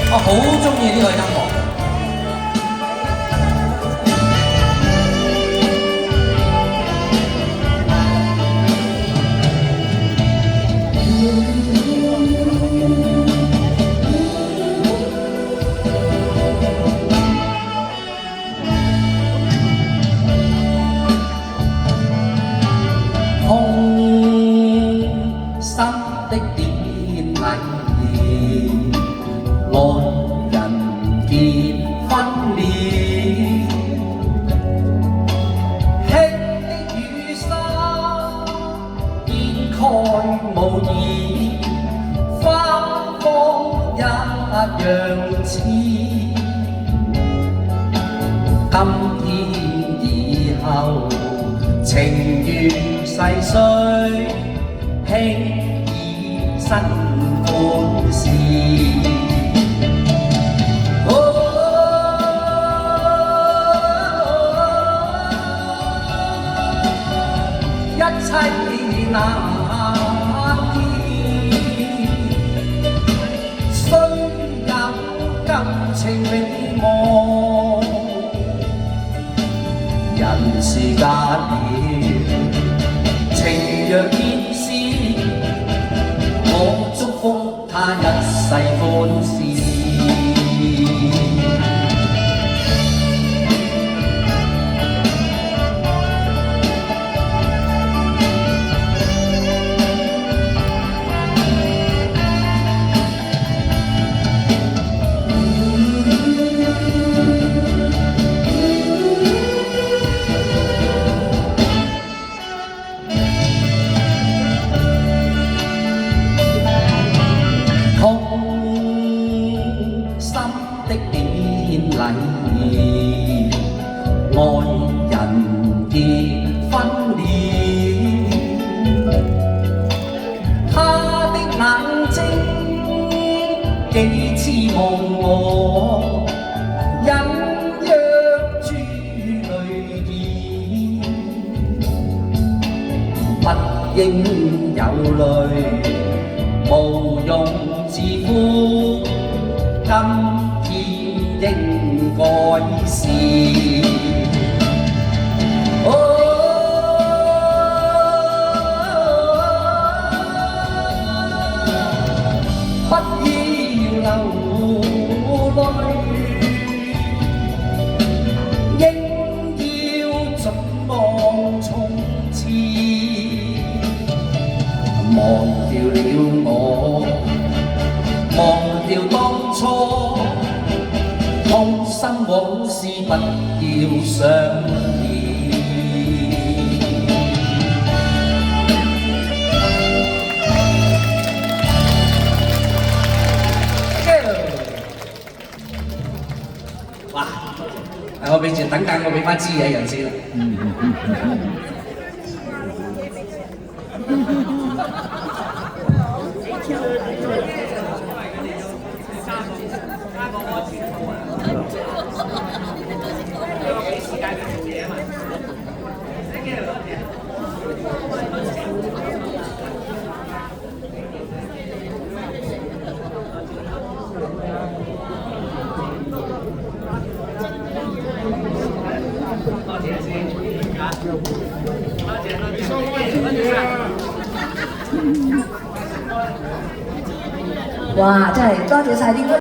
我好中意呢個音樂。空心的典禮，愛人結婚了，輕的雨紗掩蓋無言，花芳一樣似。今天以後，情緣逝水，輕易新歡事。一切難言，雖有感情美夢，人事隔了，情若變絲，我祝福他一世歡事。的典禮，愛人結婚了，他的眼睛幾似望我，隱約珠淚兒，不應有淚，無用自負。今天應該是，不要流淚，應要盡忘從前，忘掉了我，忘掉當初，痛心往事不要想念。哇！我俾住等間，我俾翻支嘢人先啦。哇！真係多謝晒啲。